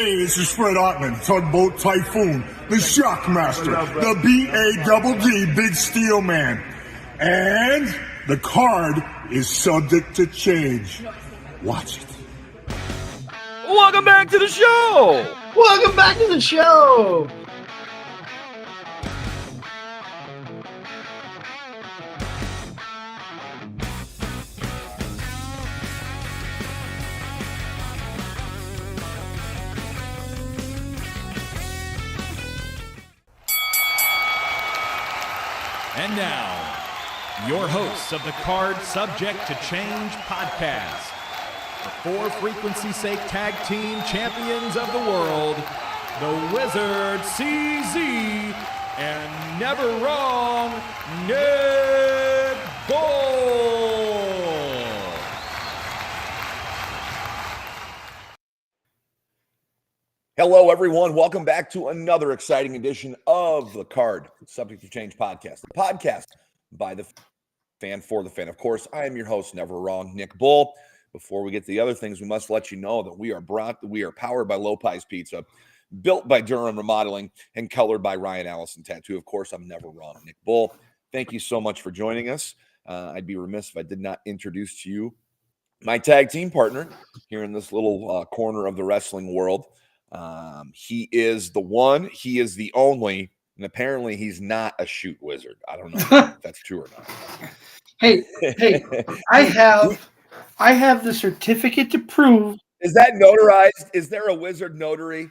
Hey, this is Fred Ottman, Tugboat Typhoon, the Shockmaster, the B-A-double-D, Big Steel Man. And the card is subject to change. Watch it. Welcome back to the show! Welcome back to the show! And now, your hosts of the Card Subject to Change podcast, the For Frequency's Sake Tag Team Champions of the World, the Wizard CZ, and Never Wrong Nick Bull. Hello, everyone. Welcome back to another exciting edition of the Card Subject to Change podcast, the podcast by the fan for the fan. Of course, I am your host, Never Wrong, Nick Bull. Before we get to the other things, we must let you know that we are powered by Lopez Pizza, built by Durham Remodeling, and colored by Ryan Allison Tattoo. Of course, I'm Never Wrong, Nick Bull. Thank you so much for joining us. I'd be remiss if I did not introduce to you my tag team partner here in this little corner of the wrestling world. He is the one, he is the only, and apparently he's not a shoot wizard. I don't know if that's true or not. Hey, I have the certificate to prove. Is that notarized? Is there a wizard notary?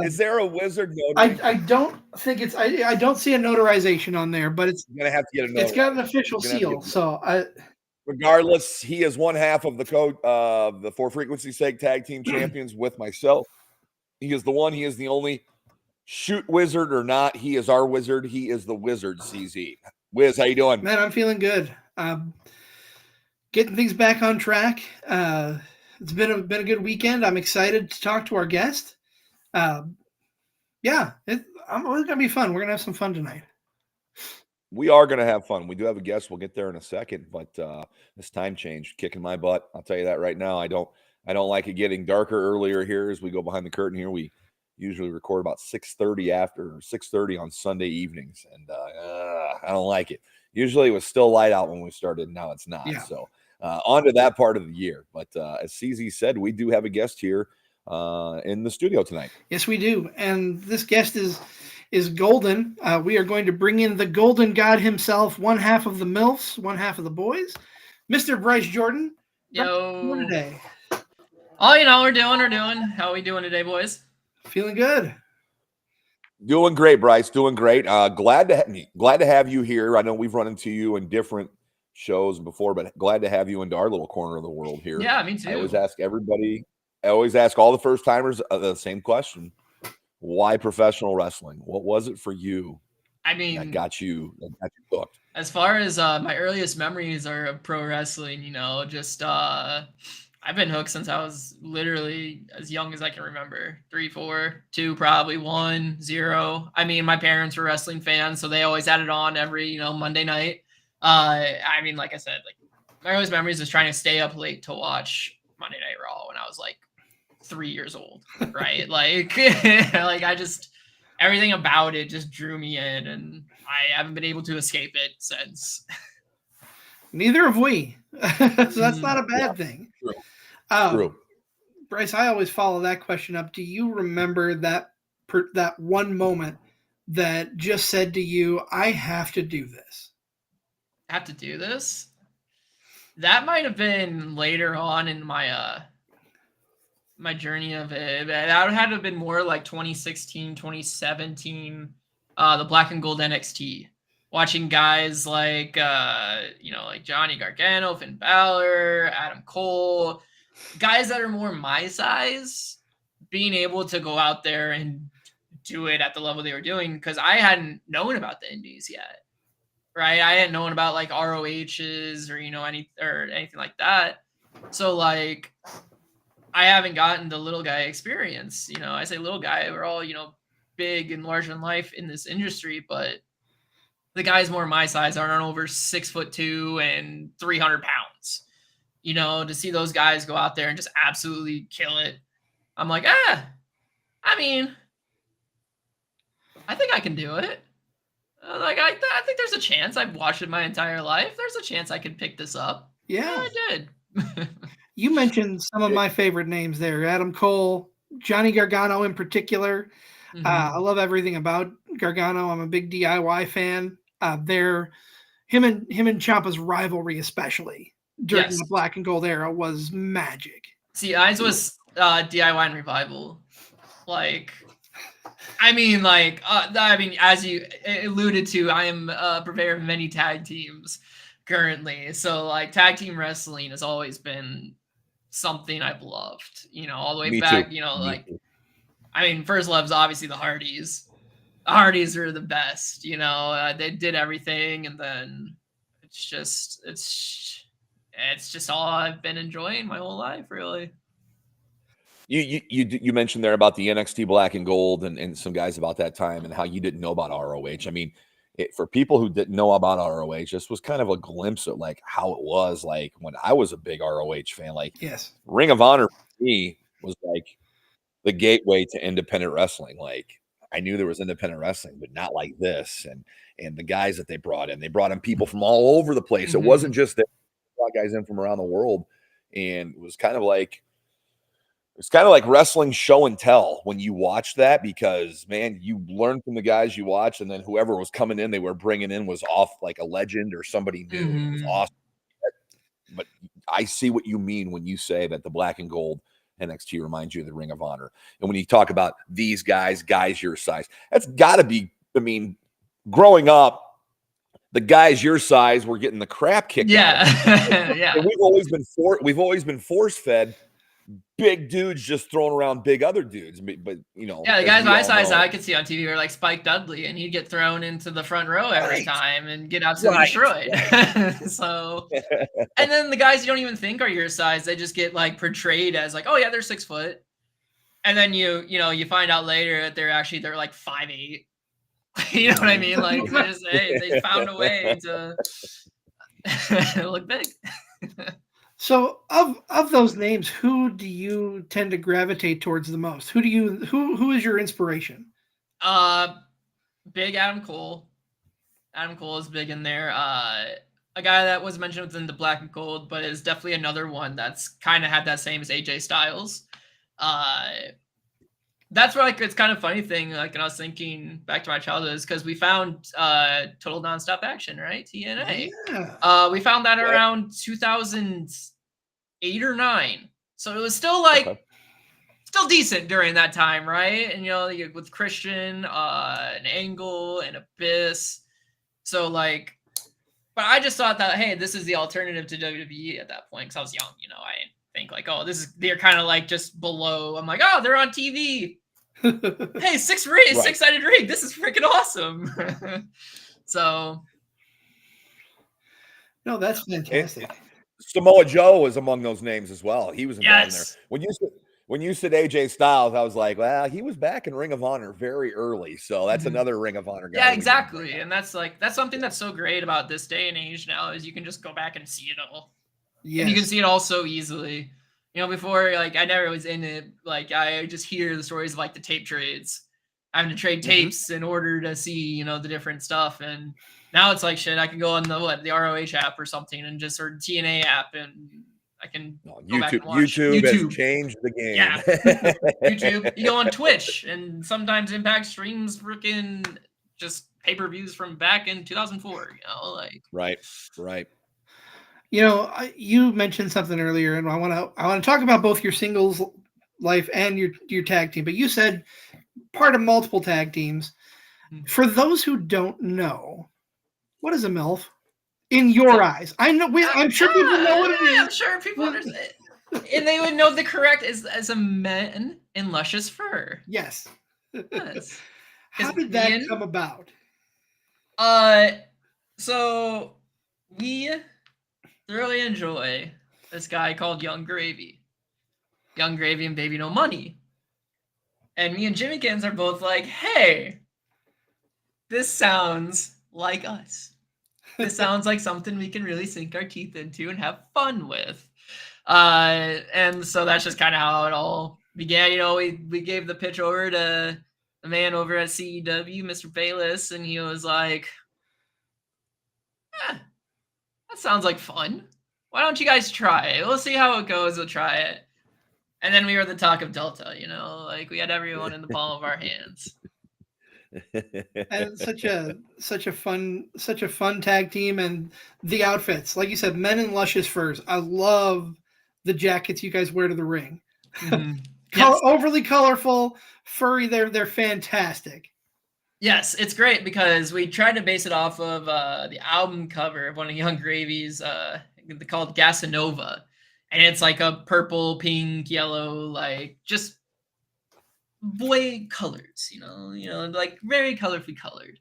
Is there a wizard notary? I don't think it's. I don't see a notarization on there, but it's. You're gonna have to get a notary. It's got an official seal, so regardless, he is one half of the code of the For Frequency's Sake Tag Team Champions with myself. He is the one, he is the only. Shoot wizard or not, he is our wizard. He is the wizard, CZ. Wiz, how you doing? Man, I'm feeling good. Getting things back on track. It's been a good weekend. I'm excited to talk to our guest. It's gonna be fun. We're gonna have some fun tonight. We are gonna have fun. We do have a guest. We'll get there in a second, but this time change kicking my butt. I'll tell you that right now. I don't like it getting darker earlier here as we go behind the curtain here. We usually record about 6:30 on Sunday evenings, and I don't like it. Usually it was still light out when we started. Now it's not. Yeah. So on to that part of the year. But as CZ said, we do have a guest here in the studio tonight. Yes, we do. And this guest is golden. We are going to bring in the golden god himself, one half of the MILFs, one half of the boys, Mr. Bryce Jordyn. Yo. Today. Oh, we're doing. How are we doing today, boys? Feeling good. Doing great, Bryce. Doing great. Glad to have you here. I know we've run into you in different shows before, but glad to have you into our little corner of the world here. Yeah, me too. I always ask all the first timers the same question: why professional wrestling? What was it for you? I mean, that got you hooked. As far as my earliest memories are of pro wrestling, I've been hooked since I was literally as young as I can remember. 3, 4, 2, probably 1, 0. I mean, my parents were wrestling fans, so they always had it on every, Monday night. Like I said, my earliest memories is trying to stay up late to watch Monday Night Raw when I was 3 years old, right? Everything about it just drew me in, and I haven't been able to escape it since. Neither have we. So that's not a bad thing. True. True. Bryce, I always follow that question up. Do you remember that one moment that just said to you, I have to do this? Have to do this? That might have been later on in my my journey of it. That would have to have been more like 2016, 2017, the Black and Gold NXT. Watching guys like Johnny Gargano, Finn Balor, Adam Cole, guys that are more my size, being able to go out there and do it at the level they were doing, because I hadn't known about the indies yet, right? I hadn't known about ROHs or anything like that. So I haven't gotten the little guy experience. I say little guy, we're all big and larger than life in this industry, but the guys more my size aren't over 6'2" and 300 pounds. To see those guys go out there and just absolutely kill it, I'm like, I mean, I think I can do it. I think there's a chance. I've watched it my entire life. There's a chance I could pick this up. Yeah. I did. You mentioned some of my favorite names there. Adam Cole, Johnny Gargano in particular. I love everything about Gargano. I'm a big DIY fan. Him and Ciampa's rivalry, especially during the Black and Gold era, was magic. See, ours was DIY and Revival. As you alluded to, I am a purveyor of many tag teams currently. So, tag team wrestling has always been something I've loved. All the way back. Too. First love's obviously the Hardys. The Hardys are the best. They did everything, and then it's just all I've been enjoying my whole life, really. You mentioned there about the NXT Black and Gold and some guys about that time and how you didn't know about ROH. For people who didn't know about ROH, this was kind of a glimpse at how it was when I was a big ROH fan. Yes, Ring of Honor for me was the gateway to independent wrestling. I knew there was independent wrestling, but not like this. And the guys that they brought in people from all over the place. It wasn't just that they brought guys in from around the world, and it was kind of like wrestling show and tell when you watch that, because man, you learn from the guys you watch, and then whoever was coming in, they were bringing in was off like a legend or somebody new. It was awesome. But I see what you mean when you say that the Black and Gold NXT reminds you of the Ring of Honor. And when you talk about these guys your size, that's got to be, growing up, the guys your size were getting the crap kicked out of them. Yeah. And we've always been force fed big dudes just throwing around big other dudes. But the guys my size I could see on TV were like Spike Dudley, and he'd get thrown into the front row every time and get absolutely destroyed. So, and then the guys you don't even think are your size, they just get portrayed as oh yeah, they're 6 foot, and then you find out later that they're 5'8". You know what I mean? They found a way to look big. So of those names, who do you tend to gravitate towards the most? Who is your inspiration? Big Adam Cole. Adam Cole is big in there. A guy that was mentioned within the Black and Gold, but is definitely another one that's kind of had that same as AJ Styles. That's where it's kind of funny thing. And I was thinking back to my childhood is because we found Total Nonstop Action, right? TNA. Yeah. We found that around 2008 or 9. So it was still still decent during that time, right? And with Christian, and Angle and Abyss. So but I just thought that, hey, this is the alternative to WWE at that point, because I was young. I didn't think they're kind of just below. I'm oh, they're on TV. Hey, 6-sided rig. This is freaking awesome. So, no, that's fantastic. Samoa Joe was among those names as well. He was involved in there. When you said AJ Styles, I was like, well, he was back in Ring of Honor very early, so that's another Ring of Honor guy. Yeah, exactly. And that's something that's so great about this day and age now is you can just go back and see it all. Yeah, and you can see it all so easily. Before, I never was in it. I just hear the stories of the tape trades, having to trade tapes in order to see, the different stuff. And now it's shit, I can go on the ROH app or something and just, or TNA app, and I can go back and watch. YouTube has changed the game. Yeah. YouTube. You go on Twitch, and sometimes Impact streams freaking just pay-per-views from back in 2004, Right. You mentioned something earlier, and I want to talk about both your singles life and your tag team. But you said part of multiple tag teams. For those who don't know, what is a MILF in your eyes? I know. I'm sure people know what it is. I'm sure people understand, and they would know the correct as a Men in Luscious Fur. Yes. How did that come about? So we thoroughly enjoy this guy called Young Gravy and Baby No Money. And me and Jimmykins are both hey, this sounds like us. This sounds like something we can really sink our teeth into and have fun with. And so that's just kind of how it all began, we gave the pitch over to the man over at CEW, Mr. Bayless, and he was like, that sounds like fun. Why don't you guys try it? We'll see how it goes. We'll try it. And then we were the talk of Delta, like we had everyone in the palm of our hands. And such a fun tag team, and the outfits, like you said, Men In Luscious Furs. I love the jackets you guys wear to the ring. Mm-hmm. Yes. Overly colorful, furry. They're fantastic. Yes, it's great because we tried to base it off of the album cover of one of Young Gravy's called Gasanova, and it's like a purple, pink, yellow, like just boy colors, like very colorfully colored.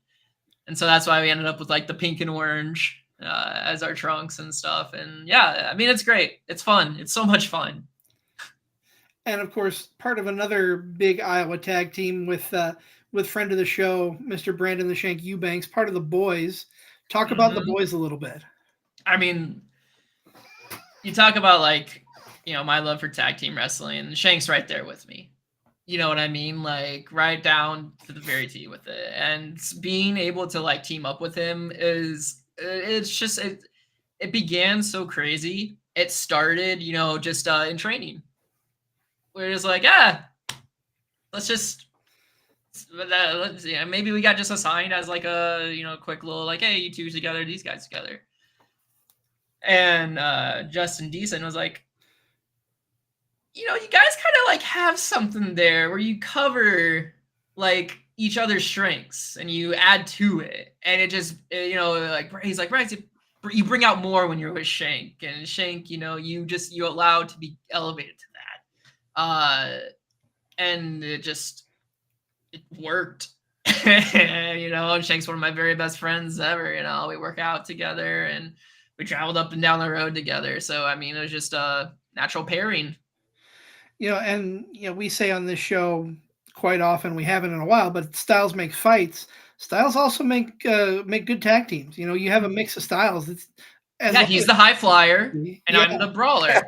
And so that's why we ended up with like the pink and orange as our trunks and stuff. And yeah, I mean, it's great. It's fun. It's so much fun. And of course, part of another big Iowa tag team with friend of the show, Mr. Brandon the Shank Eubanks, part of the Boys. Talk about the Boys a little bit. I mean, you talk about like, my love for tag team wrestling, and Shank's right there with me. You know what I mean? Like right down to the very T with it. And being able to like team up with him it began so crazy. It started, just in training. We're just like, maybe we got just assigned as like a, quick little like, hey, you two together, these guys together. And Justin Deason was like, you guys kind of like have something there where you cover like each other's strengths and you add to it. And it just, like he's like, Bryce, you bring out more when you're with Shank, and Shank, you allow to be elevated to that. And it worked. And Shank's one of my very best friends ever. We work out together and we traveled up and down the road together. So, I mean, it was just a natural pairing. We say on this show quite often, we haven't in a while, but styles make fights. Styles also make good tag teams. You have a mix of styles. He's the high flyer, and I'm the brawler.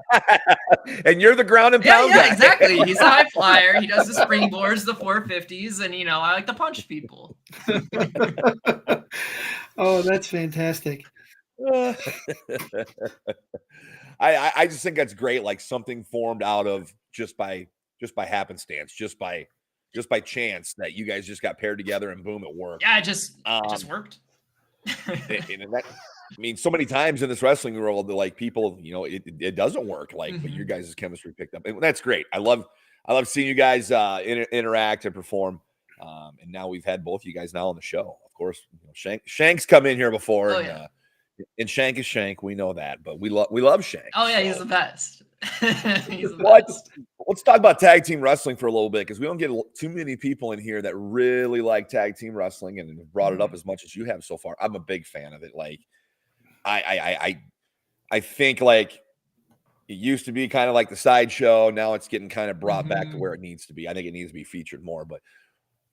And you're the ground and pound guy. Yeah, exactly. He's the high flyer. He does the springboards, the 450s, and I like to punch people. Oh, that's fantastic. I just think that's great. Like something formed out of just by happenstance, just by chance that you guys just got paired together and boom, it worked. Yeah, it just worked. And that, I mean, so many times in this wrestling world, like people, it doesn't work. Like, but your guys' chemistry picked up, and that's great. I love seeing you guys interact and perform. And now we've had both of you guys now on the show. Of course, Shank's come in here before. Oh, yeah. And Shank is Shank. We know that, but we love Shank. Oh yeah, so. He's the best. He's the best. Let's talk about tag team wrestling for a little bit, because we don't get too many people in here that really like tag team wrestling and have brought it up as much as you have so far. I'm a big fan of it. Like, I think like it used to be kind of like the sideshow. Now it's getting kind of brought back to where it needs to be. I think it needs to be featured more, but.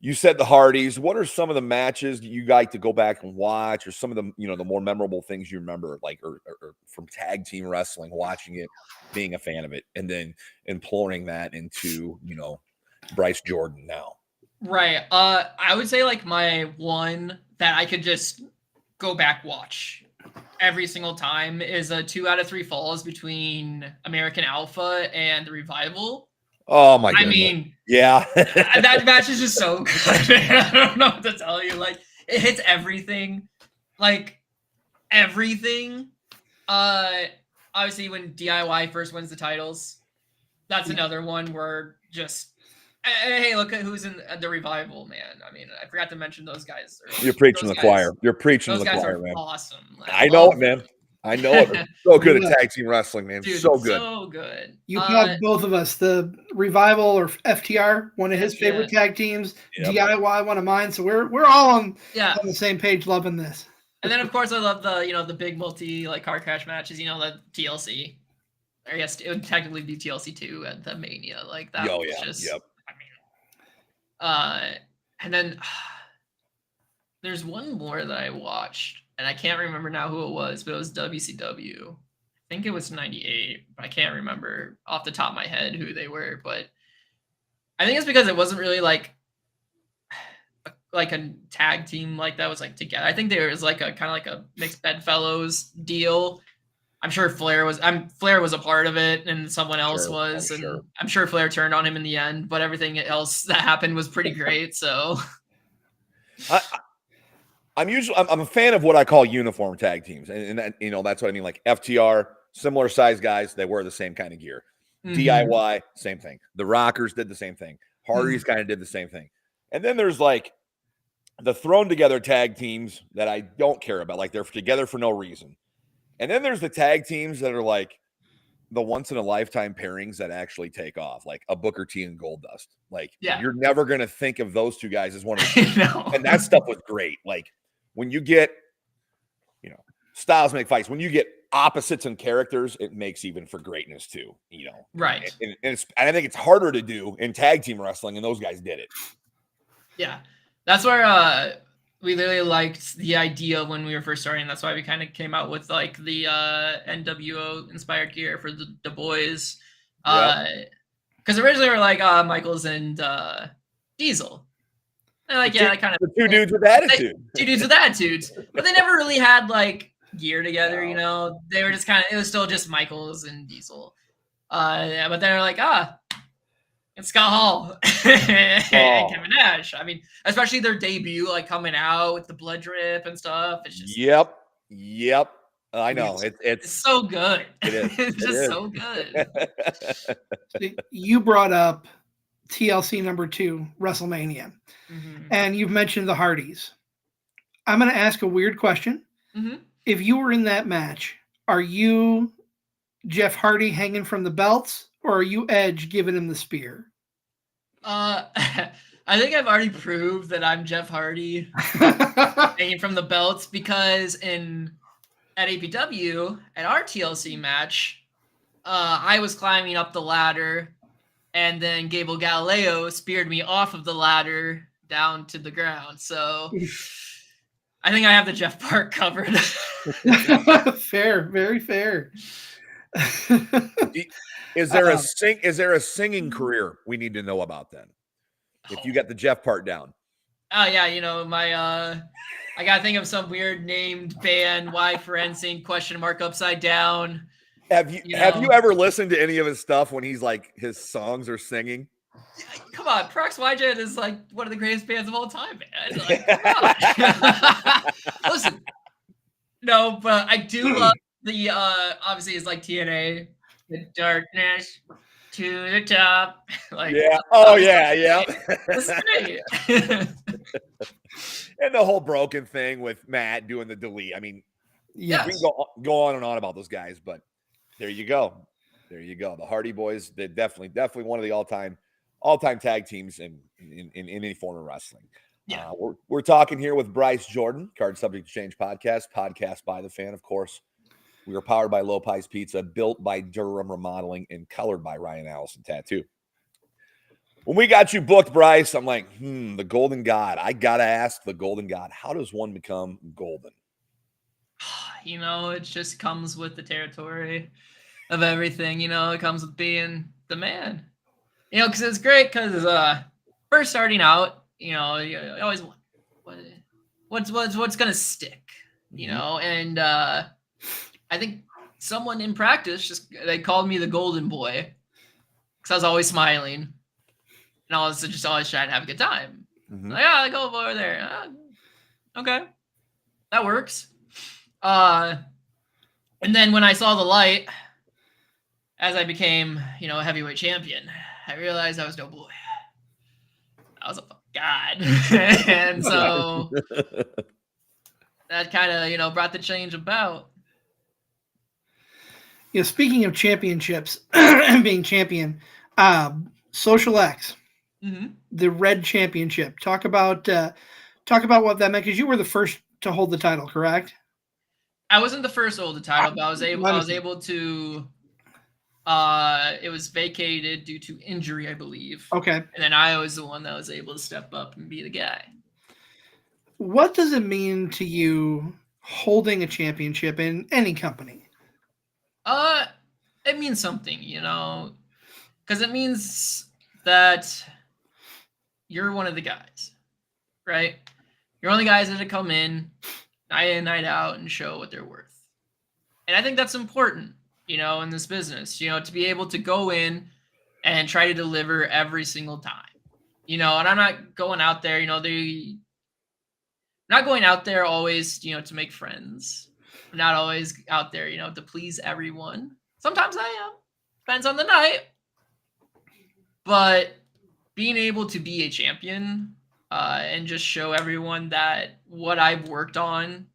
You said the Hardys. What are some of the matches you like to go back and watch, or some of the the more memorable things you remember, like or from tag team wrestling, watching it, being a fan of it, and then imploring that into Bryce Jordyn now? Right. I would say like my one that I could just go back watch every single time is a 2 out of 3 falls between American Alpha and the Revival. Oh my god! I mean, yeah, that match is just so good. I don't know what to tell you. Like, it hits everything. Like, everything. Obviously, when DIY first wins the titles, that's another one where just, hey, look at who's in the Revival, man. I mean, I forgot to mention those guys. You're preaching the choir. You're preaching the choir, man. Awesome. I know it, man. I know it. They're so good at tag team wrestling, man. Dude, so good. So good. You have both of us. The Revival, or FTR, one of his favorite tag teams. Yep. DIY, one of mine. So we're all on the same page, loving this. And then of course I love the the big multi like car crash matches. The TLC. Or yes, it would technically be TLC 2 at the Mania. Like that was just. Yep. I mean, and then there's one more that I watched. And I can't remember now who it was, but it was WCW. I think it was 98, but I can't remember off the top of my head who they were. But I think it's because it wasn't really like a tag team like that was like together. I think there was like a kind of like a mixed bedfellows deal. I'm sure Flair was a part of it, and someone else was, and I'm sure Flair turned on him in the end. But everything else that happened was pretty great. So, I'm a fan of what I call uniform tag teams, and that, you know, that's what I mean. Like FTR, similar size guys, they wear the same kind of gear. DIY, same thing. The Rockers did the same thing. Hardy's kind of did the same thing. And then there's like the thrown together tag teams that I don't care about. Like they're together for no reason. And then there's the tag teams that are like the once in a lifetime pairings that actually take off, like a Booker T and Goldust. Like you're never going to think of those two guys as one of them. And that stuff was great. Like when you get, you know, styles make fights. When you get opposites and characters, it makes even for greatness too, you know. Right. And I think it's harder to do in tag team wrestling, and those guys did it. Yeah. That's where we really liked the idea when we were first starting. That's why we kind of came out with like the NWO inspired gear for the boys. Because originally we were like Michaels and Diesel. And like, kind of the two dudes with attitude. Two dudes with attitudes. But they never really had like gear together, you know. They were just it was still just Michaels and Diesel. But they're like, it's Scott Hall and Kevin Nash. I mean, especially their debut, like coming out with the blood drip and stuff. It's just Yep. I know. It's so good. It is. It's just so good. You brought up TLC number 2, WrestleMania, and you've mentioned the Hardys. I'm going to ask a weird question. If you were in that match, are you Jeff Hardy hanging from the belts, or are you Edge giving him the spear? I think I've already proved that I'm Jeff Hardy hanging from the belts, because at APW, at our TLC match, I was climbing up the ladder, and then Gable Galileo speared me off of the ladder down to the ground. So I think I have the Jeff part covered. Fair, very fair. Is there a singing career we need to know about then? If you got the Jeff part down. Oh yeah, you know, my I gotta think of some weird named band, Y for Ensign, question mark upside down. Have you ever listened to any of his stuff when he's like his songs are singing? Come on, Prox YJet is like one of the greatest bands of all time, man. Like, come on. Listen, no, but I do love the obviously it's like TNA, the darkness to the top. Like That's great. And the whole broken thing with Matt doing the delete. I mean, we can go on and on about those guys, but there you go. The Hardy Boys, they're definitely one of the all-time tag teams in any form of wrestling. Yeah. We're talking here with Bryce Jordyn, Card Subject to Change podcast by the fan, of course. We are powered by Lopez Pizza, built by Durham Remodeling, and colored by Ryan Allison Tattoo. When we got you booked, Bryce, I'm like, the Golden God. I gotta ask the Golden God, how does one become golden? You know, it just comes with the territory of everything. You know, it comes with being the man. You know, because it's great. Because first starting out, you know, you always what's gonna stick. You know, and I think someone in practice they called me the Golden Boy because I was always smiling and I was just always trying to have a good time. Like, the Golden Boy over there. Okay, that works. And then when I saw the light, as I became, you know, a heavyweight champion, I realized I was no boy. I was a god. And so that kind of, you know, brought the change about. Yeah, speaking of championships and being champion, Social X, the Red Championship. Talk about what that meant, because you were the first to hold the title, correct? I wasn't the first to hold the title, but I was able to. It was vacated due to injury, I believe. Okay. And then I was the one that was able to step up and be the guy. What does it mean to you holding a championship in any company? It means something, you know, because it means that you're one of the guys, right? You're one of the guys that come in night in, night out and show what they're worth. And I think that's important, in this business, to be able to go in and try to deliver every single time, and I'm not going out there, not going out there always, to make friends. I'm not always out there, to please everyone. Sometimes I am. Depends on the night. But being able to be a champion and just show everyone that what I've worked on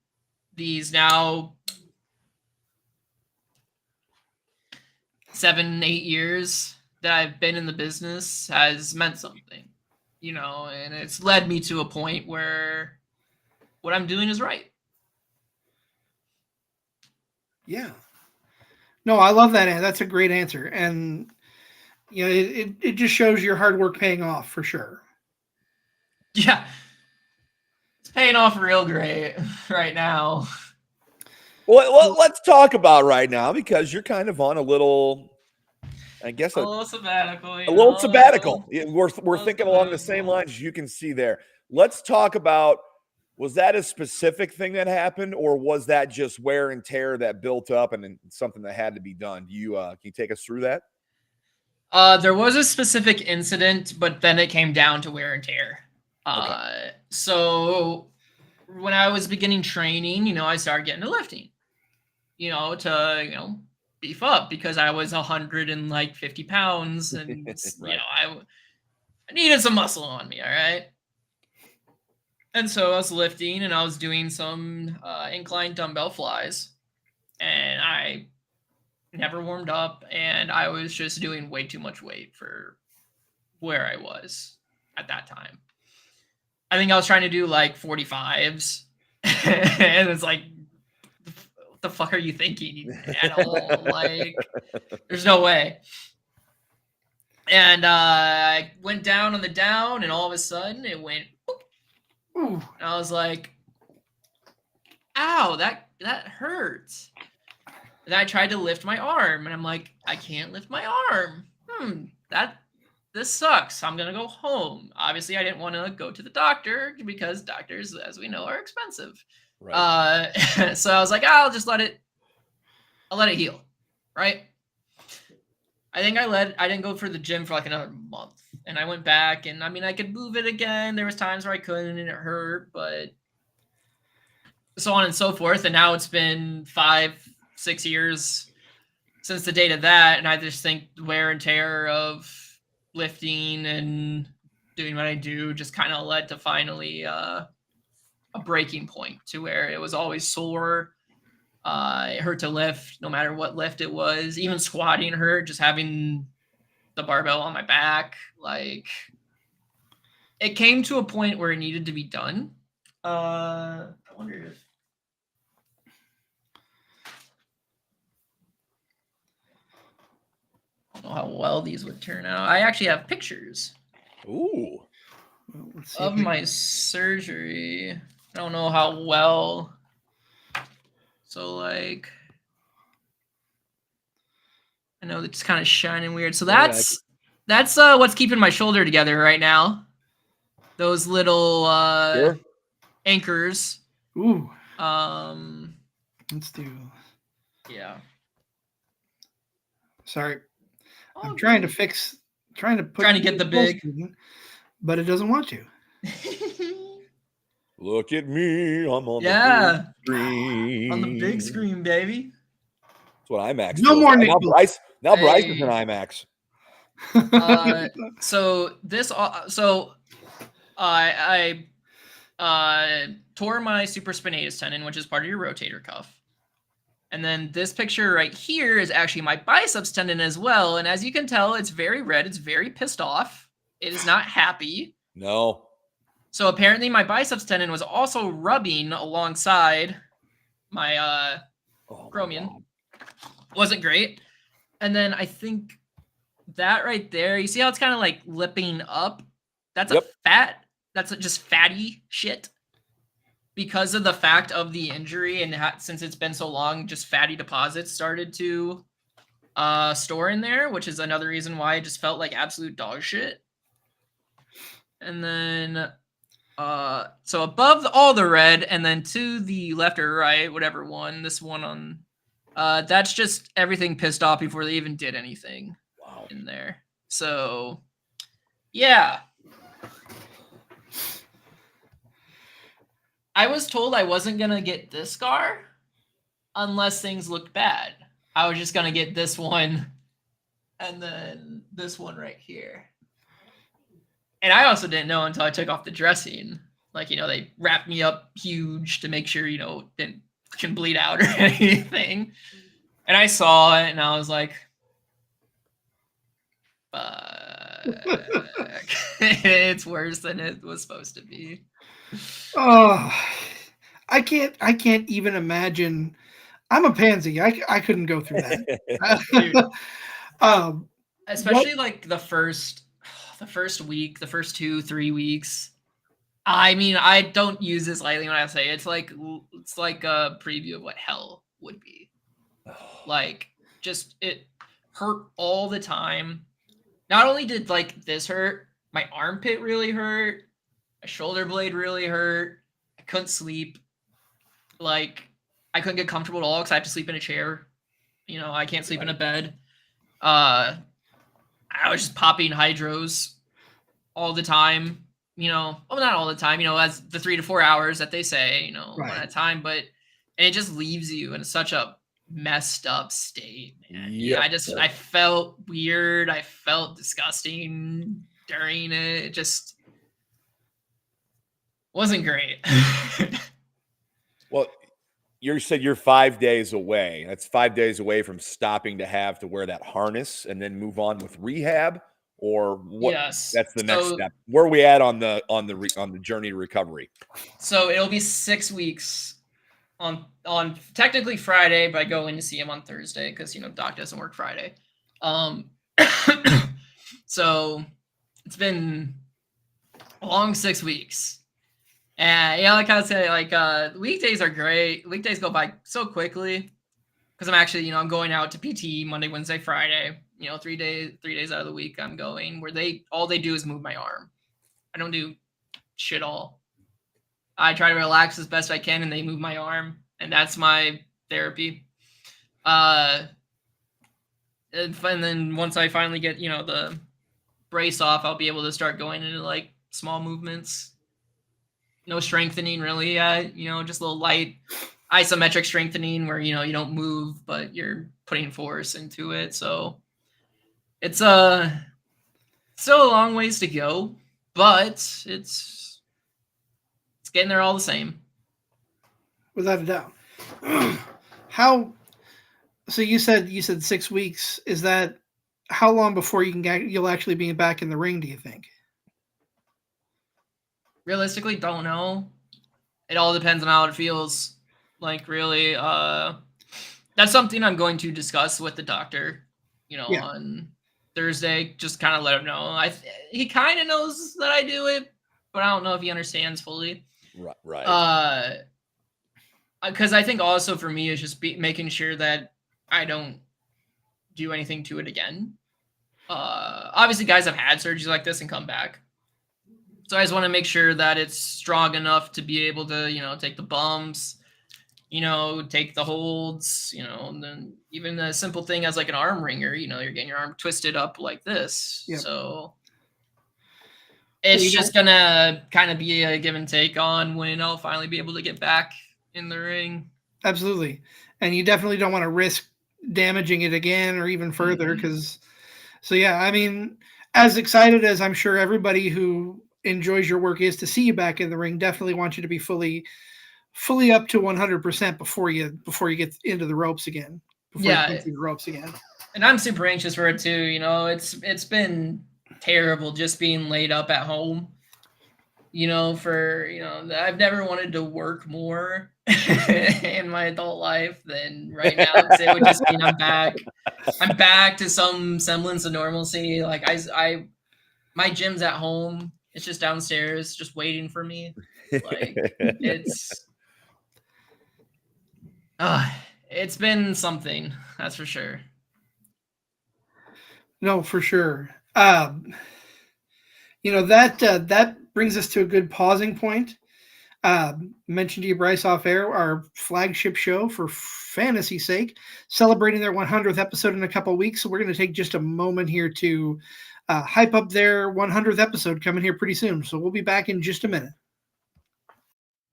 these now 7-8 years that I've been in the business has meant something, and it's led me to a point where what I'm doing is right. Yeah. No, I love that. That's a great answer. And, it just shows your hard work paying off for sure. Yeah. It's paying off real great right now. Well, let's talk about right now, because you're kind of on a little, I guess, a little sabbatical. A little sabbatical. We're thinking along the same lines you can see there. Let's talk about, was that a specific thing that happened, or was that just wear and tear that built up and something that had to be done? Can you take us through that? There was a specific incident, but then it came down to wear and tear. Okay. So when I was beginning training, I started getting to lifting, to, beef up, because I was 150 pounds and, right. I needed some muscle on me. All right. And so I was lifting and I was doing some incline dumbbell flies, and I never warmed up, and I was just doing way too much weight for where I was at that time. I think I was trying to do like 45s, and it's like, what the fuck are you thinking at all? Like, there's no way. And I went down on the down, and all of a sudden it went, and I was like, ow, that hurts. And I tried to lift my arm, and I'm like, I can't lift my arm. This sucks. I'm going to go home. Obviously, I didn't want to go to the doctor, because doctors, as we know, are expensive. Right. So I was like, I'll let it heal. Right. I think I didn't go for the gym for like another month, and I went back, and I could move it again. There was times where I couldn't, and it hurt, but so on and so forth. And now it's been 5-6 years since the date of that. And I just think wear and tear of lifting and doing what I do just kind of led to finally a breaking point, to where it was always sore. It hurt to lift no matter what lift it was. Even squatting hurt, just having the barbell on my back. Like, it came to a point where it needed to be done. I wonder if I don't know how well these would turn out. I actually have pictures. Ooh. Well, of my surgery. I don't know how well. So, like, I know it's kind of shining weird. So that's what's keeping my shoulder together right now. Those little Sure. anchors. Ooh. Let's do. Yeah. Sorry. I'm trying to get the big, but it doesn't want to. Look at me. I'm on the big screen. On the big screen, baby. That's what IMAX No feels more like. Nick. Now Bryce is in IMAX. I tore my supraspinatus tendon, which is part of your rotator cuff. And then this picture right here is actually my biceps tendon as well. And as you can tell, it's very red. It's very pissed off. It is not happy. No. So apparently my biceps tendon was also rubbing alongside my chromium. Wasn't great. And then I think that right there, you see how it's kind of like lipping up? That's just fatty shit. Because of the fact of the injury, and since it's been so long, just fatty deposits started to store in there, which is another reason why I just felt like absolute dog shit. and then so above all the red, and then to the left or right, whatever one, this one on, that's just everything pissed off before they even did anything in there. So, yeah. I was told I wasn't going to get this scar unless things looked bad. I was just going to get this one and then this one right here. And I also didn't know until I took off the dressing. Like, they wrapped me up huge to make sure, didn't can bleed out or anything. And I saw it and I was like, fuck. It's worse than it was supposed to be. Oh, I can't even imagine. I'm a pansy. I couldn't go through that. Especially like the first week, the first 2-3 weeks. I mean, I don't use this lightly when I say it's like a preview of what hell would be. Like, just it hurt all the time. Not only did like this hurt, my armpit really hurt, my shoulder blade really hurt. I couldn't sleep. Like, I couldn't get comfortable at all because I have to sleep in a chair. I can't sleep in a bed. I was just popping hydros all the time. Well, not all the time, as the 3 to 4 hours that they say, one at a time, and it just leaves you in such a messed up state, man. Yep. I felt weird. I felt disgusting during it. It just wasn't great. Well, you said you're 5 days away. That's 5 days away from stopping to have to wear that harness and then move on with rehab. Or what? Yes, that's the next step. Where are we at on the journey to recovery? So it'll be 6 weeks on technically Friday, but I go in to see him on Thursday because Doc doesn't work Friday. So it's been a long 6 weeks, and like I said, like weekdays are great. Weekdays go by so quickly because I'm actually I'm going out to PT Monday, Wednesday, Friday. 3 days out of the week I'm going where all they do is move my arm. I don't do shit all. I try to relax as best I can and they move my arm, and that's my therapy. And then once I finally get, the brace off, I'll be able to start going into like small movements. No strengthening really yet, just a little light isometric strengthening where, you don't move, but you're putting force into it. So it's still a long ways to go, but it's getting there all the same. Without a doubt. So you said 6 weeks. Is that how long before you'll actually be back in the ring, do you think? Realistically, don't know. It all depends on how it feels. Like, really, that's something I'm going to discuss with the doctor, on Thursday. Just kind of let him know. He kind of knows that I do it, but I don't know if he understands fully. Right. Because I think also for me, it's just making sure that I don't do anything to it again. Obviously, guys have had surgeries like this and come back. So I just want to make sure that it's strong enough to be able to, take the bumps, take the holds, and then even a simple thing as like an arm wringer, you're getting your arm twisted up like this. Yep. So it's just going to kind of be a give and take on when I'll finally be able to get back in the ring. Absolutely. And you definitely don't want to risk damaging it again or even further because, I mean, as excited as I'm sure everybody who enjoys your work is to see you back in the ring, definitely want you to be fully up to 100% before you get into the ropes again. And I'm super anxious for it too. It's been terrible just being laid up at home. I've never wanted to work more in my adult life than right now. It would just mean I'm back to some semblance of normalcy. Like my gym's at home. It's just downstairs, just waiting for me. Like it's been something, that's for sure. No, for sure. That brings us to a good pausing point. Mentioned to you, Bryce, off air, our flagship show for fantasy sake, celebrating their 100th episode in a couple of weeks. So we're going to take just a moment here to hype up their 100th episode coming here pretty soon. So we'll be back in just a minute.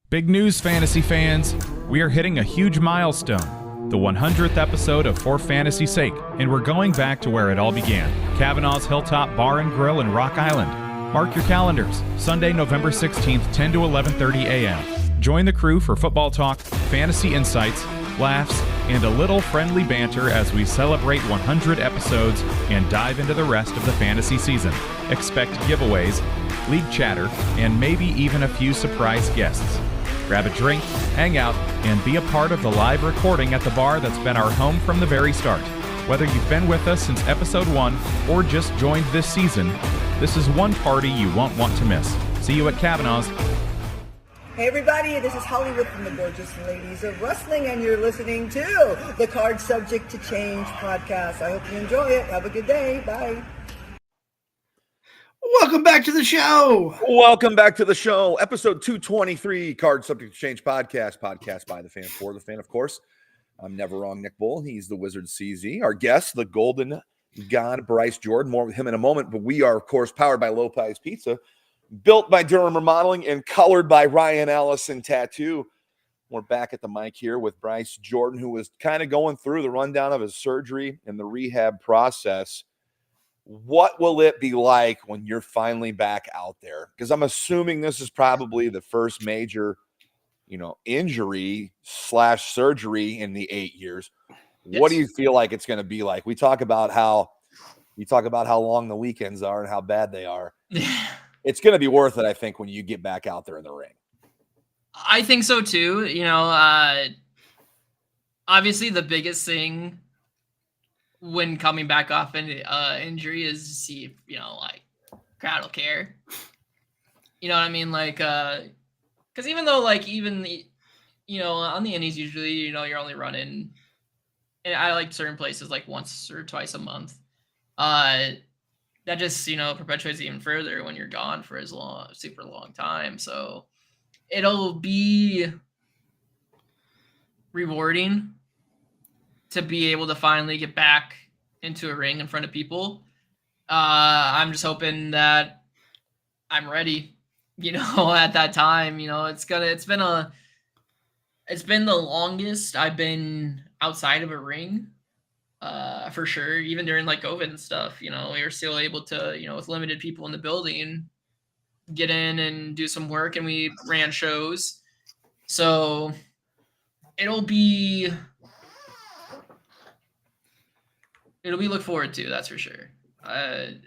Big news, fantasy fans. We are hitting a huge milestone, the 100th episode of For Fantasy's Sake, and we're going back to where it all began, Kavanaugh's Hilltop Bar and Grill in Rock Island. Mark your calendars, Sunday, November 16th, 10 to 11:30 a.m. Join the crew for football talk, fantasy insights, laughs, and a little friendly banter as we celebrate 100 episodes and dive into the rest of the fantasy season. Expect giveaways, league chatter, and maybe even a few surprise guests. Grab a drink, hang out, and be a part of the live recording at the bar that's been our home from the very start. Whether you've been with us since episode 1 or just joined this season, this is one party you won't want to miss. See you at Kavanaugh's. Hey everybody, this is Hollywood from the Gorgeous Ladies of Wrestling, and you're listening to the Card Subject to Change podcast. I hope you enjoy it. Have a good day. Bye. Welcome back to the show. Welcome back to the show. Episode 223, Card Subject to Change podcast by the fan, for the fan, of course. I'm Never Wrong Nick Bull. He's the Wizard CZ. Our guest, the Golden God, Bryce Jordyn. More with him in a moment, but we are, of course, powered by Lopez Pizza, built by Durham Remodeling, and colored by Ryan Allison Tattoo. We're back at the mic here with Bryce Jordyn, who was kind of going through the rundown of his surgery and the rehab process. What will it be like when you're finally back out there? Because I'm assuming this is probably the first major injury / surgery in the 8 years. Yes. What do you feel like it's going to be like? We talk about how long the weekends are and how bad they are. It's going to be worth it, I think, when you get back out there in the ring. I think so too. Obviously the biggest thing when coming back off an injury is to see if, crowd will care. You know what I mean? Because even though, on the indies, usually, you're only running, and I like certain places like once or twice a month. That just, perpetuates even further when you're gone for super long time. So it'll be rewarding to be able to finally get back into a ring in front of people. I'm just hoping that I'm ready. At that time, it's been the longest I've been outside of a ring, for sure. Even during COVID and stuff, we were still able to, with limited people in the building, get in and do some work, and we ran shows. So it'll be look forward to, that's for sure.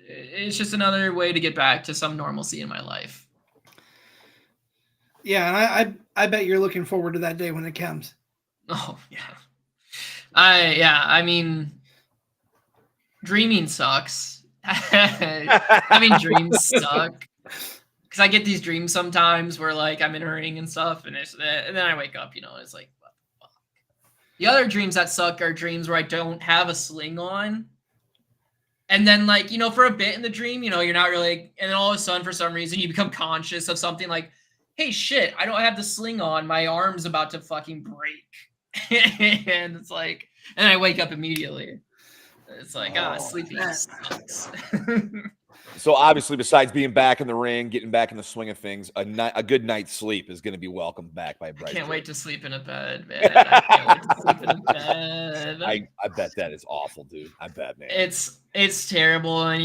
It's just another way to get back to some normalcy in my life. Yeah, and I bet you're looking forward to that day when it comes. Oh, yeah. I mean, dreaming sucks. Dreams suck. Because I get these dreams sometimes where, I'm in a ring and stuff, and then I wake up, it's like, what the fuck? The other dreams that suck are dreams where I don't have a sling on. And then, for a bit in the dream, you're not really, and then all of a sudden, for some reason, you become conscious of something like, hey, shit, I don't have the sling on. My arm's about to fucking break. And it's like, and I wake up immediately. It's like, sleeping sucks. So obviously, besides being back in the ring, getting back in the swing of things, a good night's sleep is going to be welcomed back by Bryce. I can't wait to sleep in a bed, man. I can't wait to sleep in a bed. I bet that is awful, dude. I bet, man. It's terrible. And,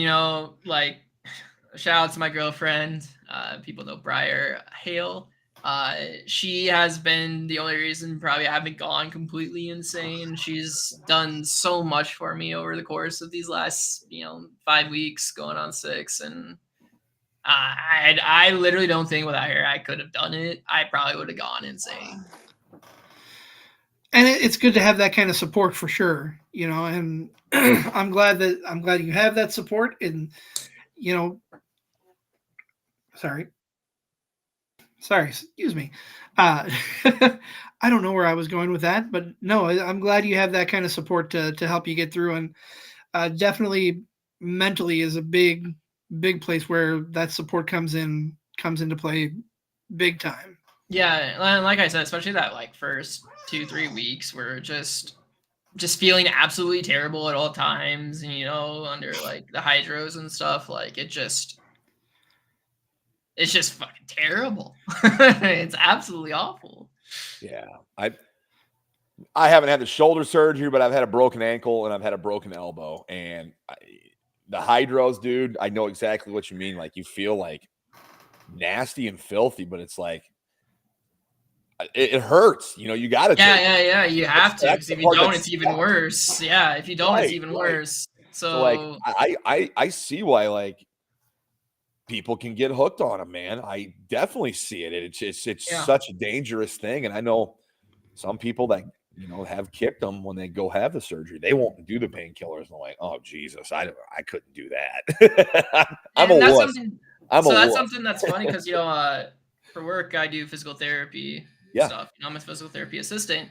shout out to my girlfriend. People know Briar Hale. She has been the only reason probably I haven't gone completely insane. She's done so much for me over the course of these last, 5 weeks, going on 6. And I literally don't think without her I could have done it. I probably would have gone insane. And it's good to have that kind of support for sure, and I'm glad you have that support. And, Sorry, excuse me. I don't know where I was going with that, but no, I'm glad you have that kind of support to help you get through. And definitely mentally is a big big place where that support comes into play big time. Yeah, like I said, especially that like first 2-3 weeks where just feeling absolutely terrible at all times, and under like the hydros and stuff, like it's just fucking terrible. It's absolutely awful. Yeah, I haven't had the shoulder surgery, but I've had a broken ankle and I've had a broken elbow, and the hydros, dude, I know exactly what you mean. Like you feel like nasty and filthy, but it's like it hurts. You got to. Yeah. You have to, because if you don't, it's even sucks. worse. Yeah, if you don't, it's even worse. So like I see why like people can get hooked on them, man. I definitely see it. It's such a dangerous thing, and I know some people that have kicked them when they go have the surgery. They won't do the painkillers, and they're like, "Oh Jesus, I couldn't do that." I'm a wuss. That's something that's funny because for work I do physical therapy stuff. I'm a physical therapy assistant,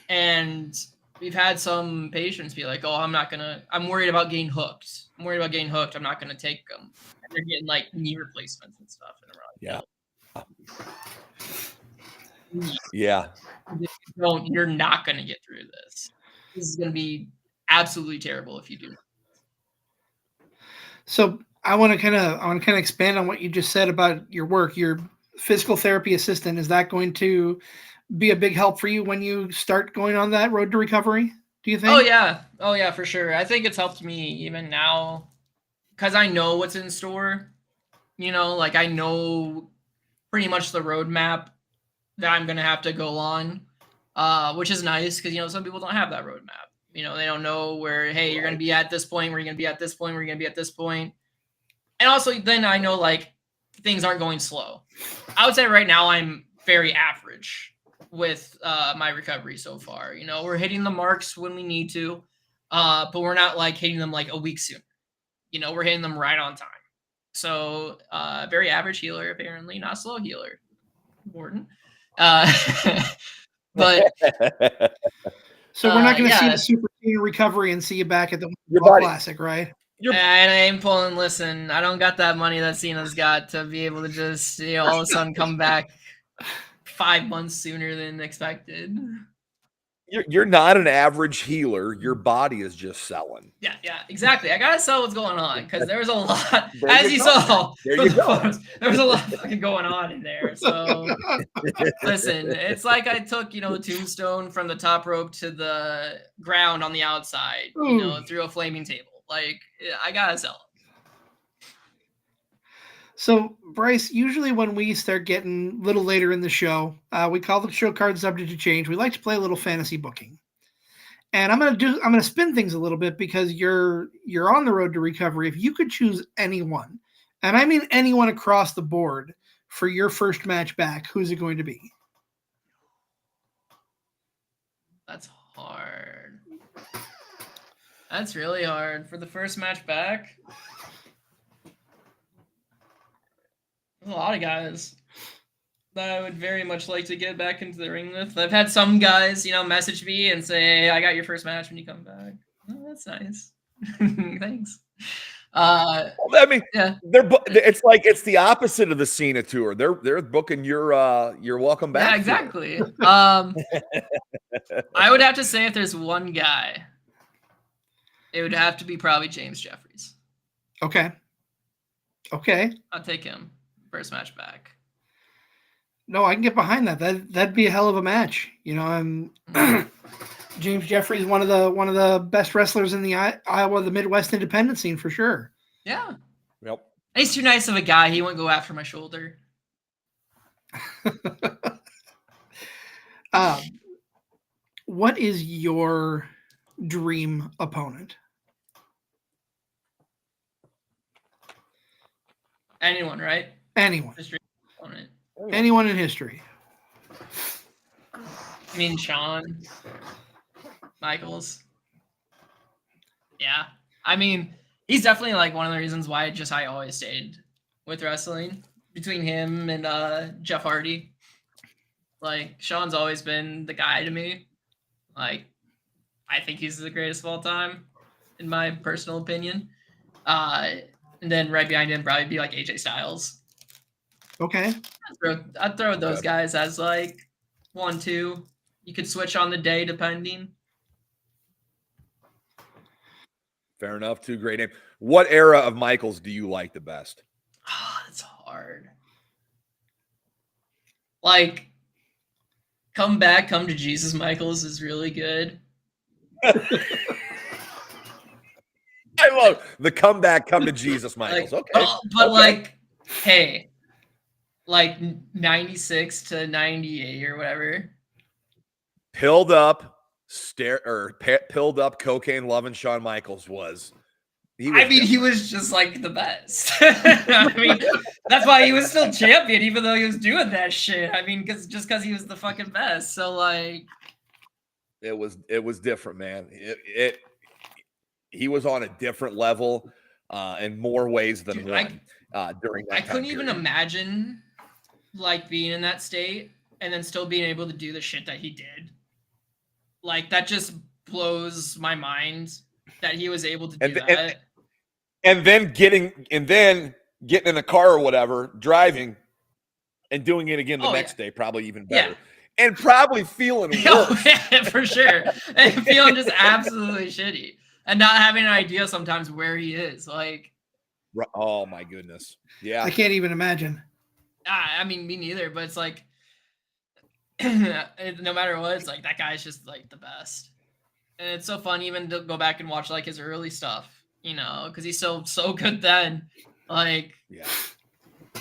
and we've had some patients be like, "Oh, I'm worried about getting hooked. I'm not gonna take them." And they're getting like knee replacements and stuff. Yeah. You're not gonna get through this. This is gonna be absolutely terrible if you do. So I want to kind of expand on what you just said about your work. Your physical therapy assistant, is that going to be a big help for you when you start going on that road to recovery? Do you think? Oh yeah, for sure. I think it's helped me even now because I know what's in store. Like I know pretty much the roadmap that I'm gonna have to go on, which is nice because some people don't have that roadmap. They don't know where, hey, you're gonna be at this point, where you're gonna be at this point, where you're gonna be at this point. And also then I know like things aren't going slow. I would say right now I'm very average with my recovery so far. We're hitting the marks when we need to, but we're not like hitting them like a week sooner. We're hitting them right on time. So very average healer, apparently, not slow healer. Important. But so we're not going to see the super senior recovery and see you back at the Classic, right? And I ain't pulling. Listen, I don't got that money that Cena's got to be able to just all of a sudden come back 5 months sooner than expected. You're not an average healer. Your body is just selling. Yeah, exactly. I gotta sell what's going on because there's a lot, as you saw. There you go. There's a lot fucking going on in there. So listen, it's like I took a tombstone from the top rope to the ground on the outside, through a flaming table. Like I gotta sell it. So, Bryce, usually when we start getting a little later in the show, we call the show Card Subject to Change. We like to play a little fantasy booking. And I'm gonna spin things a little bit because you're on the road to recovery. If you could choose anyone, and I mean anyone across the board, for your first match back, who's it going to be? That's hard. That's really hard. For the first match back, a lot of guys that I would very much like to get back into the ring with. I've had some guys, message me and say, "Hey, I got your first match when you come back." Oh, that's nice. Thanks. I mean, yeah. It's the opposite of the Cena tour. They're booking your welcome back. Yeah, exactly. I would have to say if there's one guy, it would have to be probably James Jeffries. Okay. I'll take him. First match back. No, I can get behind that. That'd be a hell of a match. James Jeffries, one of the best wrestlers in the Iowa, the Midwest independent scene for sure. Yeah. Yep. He's too nice of a guy. He wouldn't go after my shoulder. What is your dream opponent? Anyone, right? Anyone. Opponent. Anyone in history. I mean, Shawn Michaels. Yeah. I mean, he's definitely like one of the reasons why I always stayed with wrestling, between him and Jeff Hardy. Like, Shawn's always been the guy to me. Like, I think he's the greatest of all time, in my personal opinion. And then right behind him probably be like AJ Styles. Okay. I'd throw those guys as like 1, 2. You could switch on the day depending. Fair enough. 2 great names. What era of Michaels do you like the best? Oh, that's hard. Like, come to Jesus Michaels is really good. I love the comeback, come to Jesus Michaels. Like, Okay. But like, hey, like 96 to 98 or whatever. Pilled up cocaine loving Shawn Michaels was. He was just like the best. I mean, that's why he was still champion, even though he was doing that shit. I mean, because he was the fucking best. So like, it was different, man. He was on a different level in more ways than one during that time. I couldn't even imagine like being in that state and then still being able to do the shit that he did. Like that just blows my mind that he was able to do that. And then getting in a car or whatever, driving and doing it again the next day, probably even better. Yeah. And probably feeling worse. For sure. And feeling just absolutely shitty. And not having an idea sometimes where he is. Like, oh my goodness. Yeah. I can't even imagine. I mean, me neither, but it's like, no matter what, it's like that guy's just like the best. And it's so fun even to go back and watch like his early stuff, you know, because he's so good then. Like, yeah.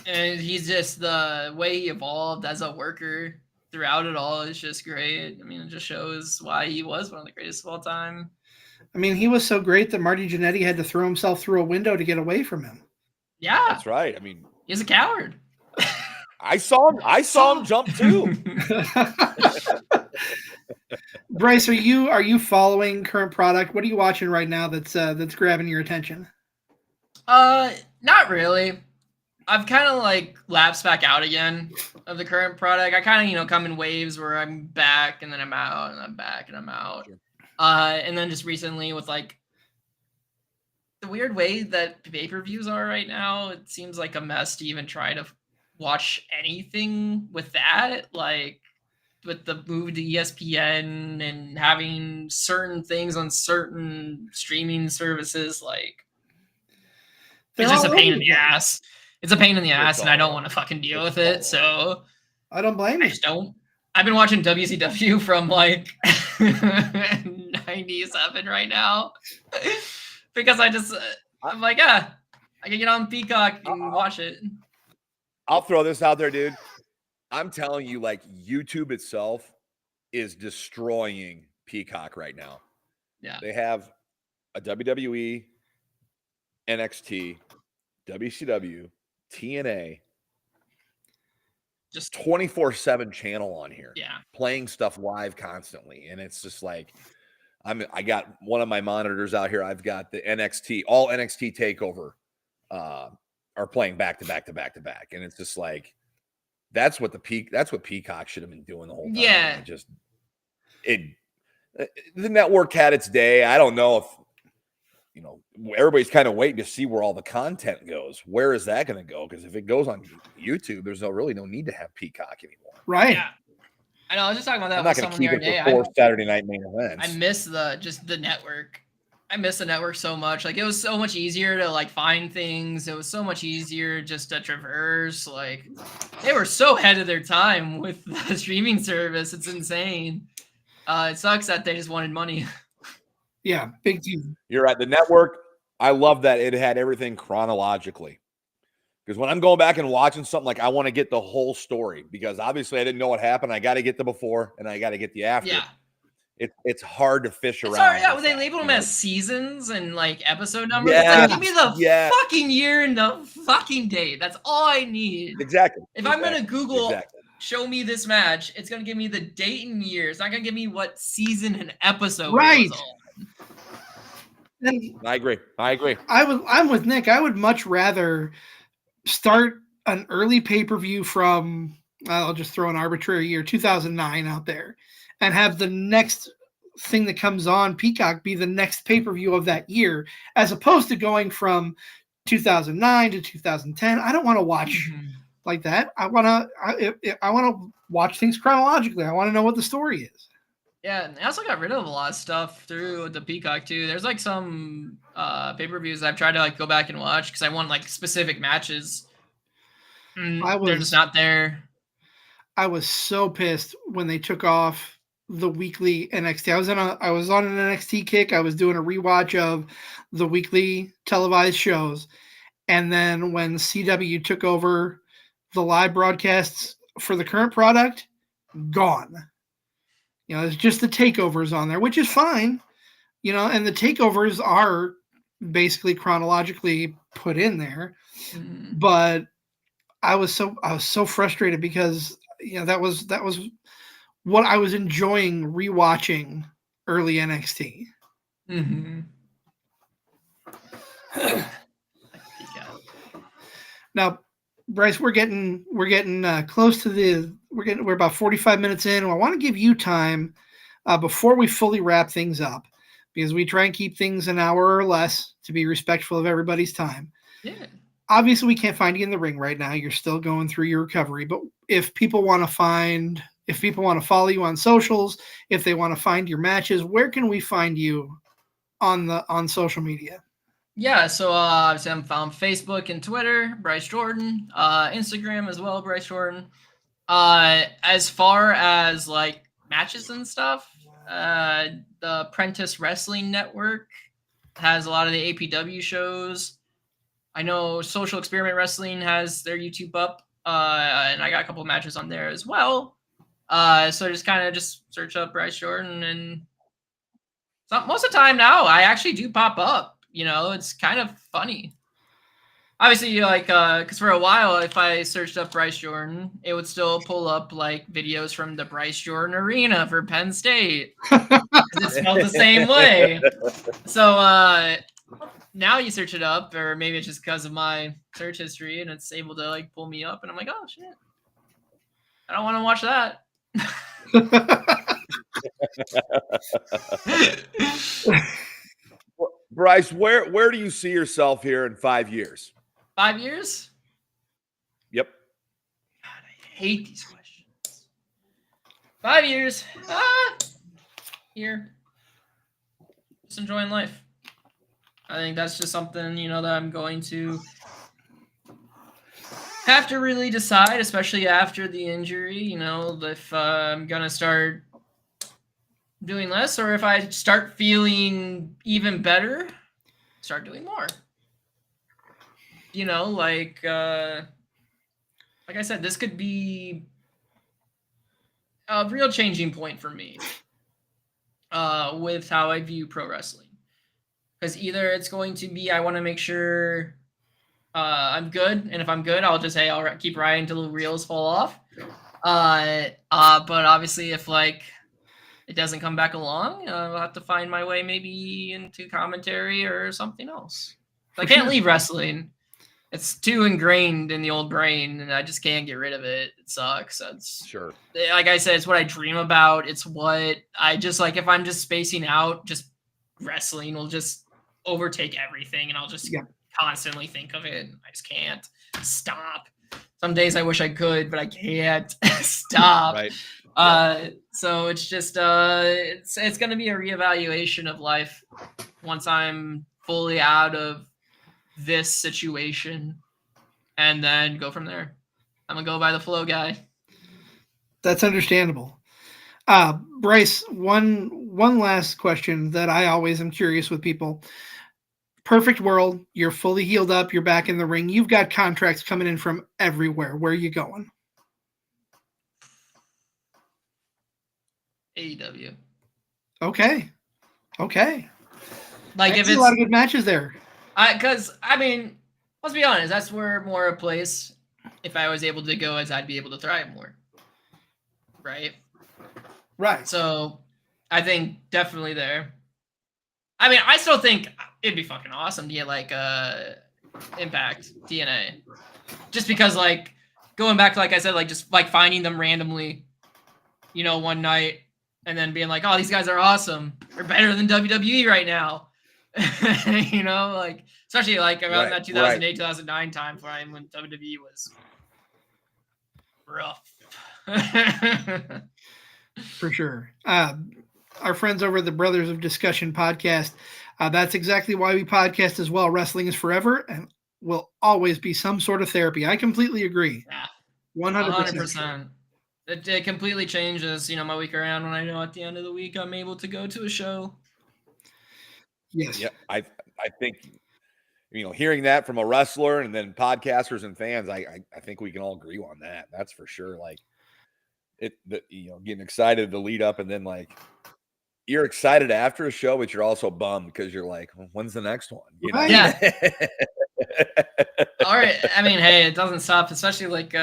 And he's just the way he evolved as a worker throughout it all is just great. I mean, it just shows why he was one of the greatest of all time. I mean, he was so great that Marty Jannetty had to throw himself through a window to get away from him. Yeah. That's right. I mean, he's a coward. I saw him jump too. Bryce, are you following current product? What are you watching right now that's grabbing your attention? Not really. I've kind of like lapsed back out again of the current product. I kind of, come in waves where I'm back and then I'm out and I'm back and I'm out. Sure. And then just recently with like the weird way that pay-per-views are right now, it seems like a mess to even try to watch anything with that. Like with the move to ESPN and having certain things on certain streaming services, like it's just a pain in the ass. It's a pain in the ass, and I don't want to fucking deal with it. So I don't blame you. I just don't. I've been watching WCW from like 97 right now because I'm like, I can get on Peacock and watch it. I'll throw this out there, dude. I'm telling you, like YouTube itself is destroying Peacock right now. Yeah. They have a WWE, NXT, WCW, TNA, just 24/7 channel on here. Yeah. Playing stuff live constantly. And it's just like, I got one of my monitors out here. I've got the NXT, all NXT TakeOver are playing back to back to back to back. And it's just like, that's what Peacock should have been doing the whole time. Yeah. The network had its day. I don't know if, everybody's kind of waiting to see where all the content goes. Where is that going to go? Because if it goes on YouTube, there's really no need to have Peacock anymore. Right. Yeah. I know. I was just talking about that. I'm not going to keep it for 4 Saturday night main events. I miss the network. I miss the network so much. Like, it was so much easier to like find things. It was so much easier just to traverse. Like, they were so ahead of their time with the streaming service. It's insane. It sucks that they just wanted money. Yeah, big deal. You're right. The network, I love that it had everything chronologically. Because when I'm going back and watching something, like I want to get the whole story. Because obviously I didn't know what happened. I got to get the before and I got to get the after. Yeah. It's hard to fish around. Sorry, yeah, they label them as seasons and like episode numbers. Like, give me the fucking year and the fucking date. That's all I need. Exactly. If I'm gonna Google show me this match, it's gonna give me the date and year. It's not gonna give me what season and episode. Right. It was on. I agree. I'm with Nick. I would much rather start an early pay-per-view from, I'll just throw an arbitrary year, 2009 out there, and have the next thing that comes on Peacock be the next pay-per-view of that year, as opposed to going from 2009 to 2010. I don't want to watch like that. I want to watch things chronologically. I want to know what the story is. Yeah, and I also got rid of a lot of stuff through the Peacock too. There's like some pay-per-views I've tried to like go back and watch because I want like specific matches. They're just not there. I was so pissed when they took off the weekly NXT. I was on an NXT kick. I was doing a rewatch of the weekly televised shows. And then when CW took over the live broadcasts for the current product, gone. You know, it's just the takeovers on there, which is fine. You know, and the takeovers are basically chronologically put in there. But I was so frustrated because that was what I was enjoying rewatching early NXT. Now, Bryce, we're getting close to we're about 45 minutes in. And I want to give you time before we fully wrap things up, because we try and keep things an hour or less to be respectful of everybody's time. Yeah. Obviously, we can't find you in the ring right now. You're still going through your recovery. But if people want to follow you on socials, if they want to find your matches, where can we find you on social media? Yeah, so obviously I'm on Facebook and Twitter, Bryce Jordyn, Instagram as well, Bryce Jordyn. As far as like matches and stuff, the Apprentice Wrestling Network has a lot of the APW shows. I know Social Experiment Wrestling has their YouTube up, and I got a couple of matches on there as well. So just search up Bryce Jordyn, and most of the time now I actually do pop up. You know, it's kind of funny. Obviously, like, because for a while, if I searched up Bryce Jordyn, it would still pull up like videos from the Bryce Jordyn Arena for Penn State. It spelled the same way. So now you search it up, or maybe it's just because of my search history, and it's able to like pull me up, and I'm like, oh shit, I don't want to watch that. Bryce, where do you see yourself here in 5 years? 5 years? Yep. God, I hate these questions. 5 years. Here. Just enjoying life. I think that's just something, that I'm going to have to really decide, especially after the injury, if I'm going to start doing less, or if I start feeling even better, start doing more. Like I said, this could be a real changing point for me with how I view pro wrestling. Because either it's going to be, I want to make sure I'm good, and if I'm good, I'll just, I'll keep riding until the reels fall off. But obviously, if it doesn't come back along, I'll have to find my way maybe into commentary or something else. I can't leave wrestling. It's too ingrained in the old brain, and I just can't get rid of it. It sucks. It's sure. Like I said, it's what I dream about. It's what I just like. If I'm just spacing out, just wrestling will just overtake everything, and I'll just constantly think of it. I just can't stop. Some days I wish I could, but I can't stop. Right. So it's just it's going to be a reevaluation of life once I'm fully out of this situation, and then go from there. I'm gonna go by the flow guy. That's understandable. Bryce, one last question that I always am curious with people. Perfect world, you're fully healed up, you're back in the ring, you've got contracts coming in from everywhere. Where are you going? AEW. Okay. Like, if it's a lot of good matches there. Because let's be honest, that's where more a place, if I was able to go, as I'd be able to thrive more. Right. So I think definitely there. I still think it'd be fucking awesome to get Impact TNA, just because going back to, like I said, just finding them randomly, one night, and then being like, oh, these guys are awesome. They're better than WWE right now. You know, like especially like around Right, that 2008, 2009 time frame when WWE was rough. For sure. Our friends over at the Brothers of Discussion podcast, that's exactly why we podcast as well. Wrestling is forever and will always be some sort of therapy. I completely agree. Yeah, 100%. 100%. It completely changes, you know, my week around when I know at the end of the week I'm able to go to a show. Yes. Yeah, I think, you know, hearing that from a wrestler and then podcasters and fans, I think we can all agree on that. That's for sure. Like you know, getting excited to lead up, and then like you're excited after a show, but you're also bummed because you're like, well, when's the next one? You know? Right. Yeah. All right. I mean, hey, it doesn't stop, especially like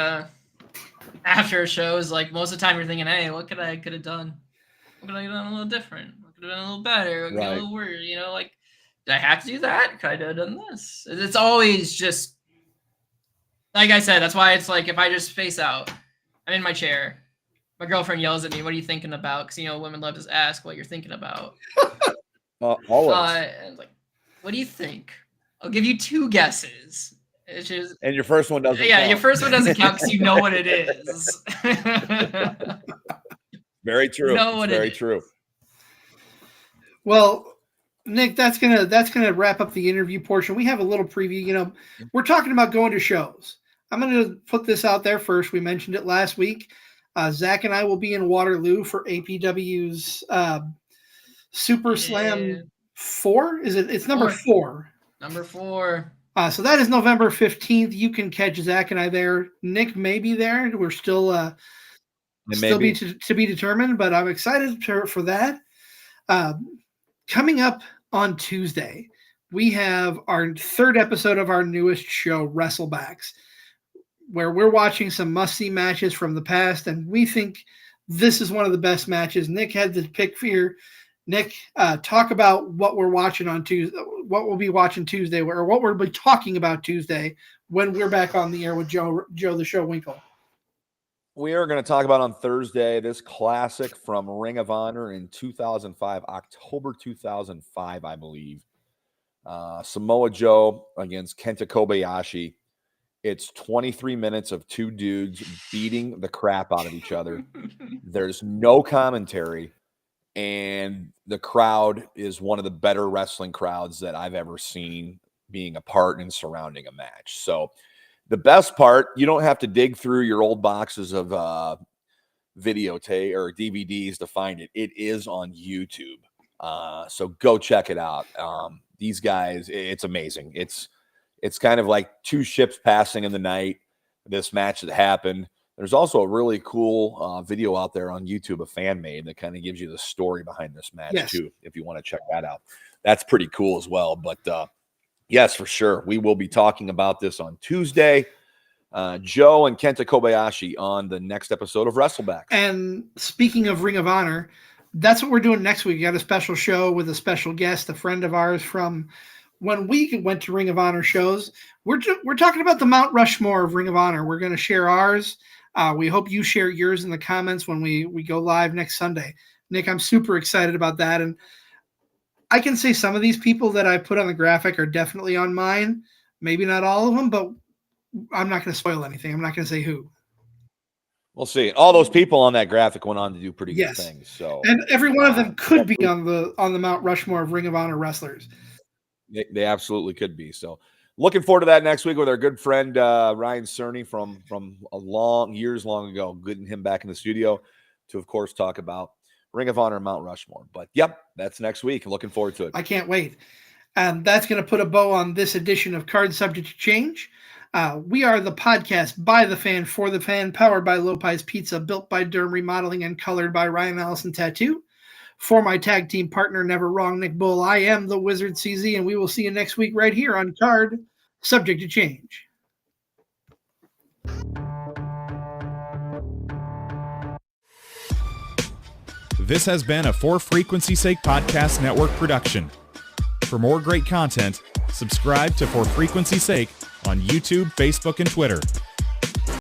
after shows. Like most of the time, you're thinking, hey, what could I have done? What could I have done a little different? What could have been a little better? What could have been a little weird? You know, like did I have to do that? Could I have done this? It's always just like I said. That's why it's like if I just face out, I'm in my chair. My girlfriend yells at me, "What are you thinking about?" Because you know, women love to ask what you're thinking about. Always. And like, what do you think? I'll give you 2 guesses. It's just, And your first one doesn't. yeah, count. your first one doesn't count because you know what it is. Very true. Very true. Well, Nick, that's gonna wrap up the interview portion. We have a little preview. You know, we're talking about going to shows. I'm gonna put this out there first. We mentioned it last week. Zach and I will be in Waterloo for APW's Super Slam 4. Is it? It's number 4. Number 4. So that is November 15th. You can catch Zach and I there. Nick may be there. We're still be to be determined, but I'm excited for that. Coming up on Tuesday, we have our 3rd episode of our newest show, Wrestlebacks, where we're watching some must-see matches from the past, and we think this is one of the best matches. Nick had the pick for you. Nick, talk about what we're watching on Tuesday, what we'll be watching Tuesday, or what we'll be talking about Tuesday when we're back on the air with Joe the Show Winkle. We are going to talk about on Thursday this classic from Ring of Honor in 2005, October 2005, I believe. Samoa Joe against Kenta Kobayashi. It's 23 minutes of 2 dudes beating the crap out of each other. There's no commentary, and the crowd is one of the better wrestling crowds that I've ever seen being a part and surrounding a match. So the best part, you don't have to dig through your old boxes of videotape or DVDs to find it. It is on YouTube. So go check it out. These guys, it's amazing. It's kind of like 2 ships passing in the night, this match that happened. There's also a really cool video out there on YouTube, a fan made, that kind of gives you the story behind this match too, if you want to check that out. That's pretty cool as well. But yes, for sure. We will be talking about this on Tuesday. Joe and Kenta Kobayashi on the next episode of Wrestleback. And speaking of Ring of Honor, that's what we're doing next week. We got a special show with a special guest, a friend of ours from when we went to Ring of Honor shows. We're talking about the Mount Rushmore of Ring of Honor. We're going to share ours. We hope you share yours in the comments when we go live next Sunday. Nick, I'm super excited about that. And I can say some of these people that I put on the graphic are definitely on mine. Maybe not all of them, but I'm not going to spoil anything. I'm not going to say who. We'll see. All those people on that graphic went on to do pretty good things. So, and every one of them could be on the Mount Rushmore of Ring of Honor wrestlers. They absolutely could be. So looking forward to that next week with our good friend Ryan Cerny from years long ago, getting him back in the studio to, of course, talk about Ring of Honor and Mount Rushmore. But yep, that's next week. Looking forward to it. I can't wait. And that's going to put a bow on this edition of Card Subject to Change. We are the podcast by the fan, for the fan, powered by Lopez Pizza, built by Derm Remodeling, and colored by Ryan Allison Tattoo. For my tag team partner, Never Wrong, Nick Bull, I am the Wizard CZ, and we will see you next week right here on Card Subject to Change. This has been a For Frequency's Sake Podcast Network production. For more great content, subscribe to For Frequency's Sake on YouTube, Facebook, and Twitter.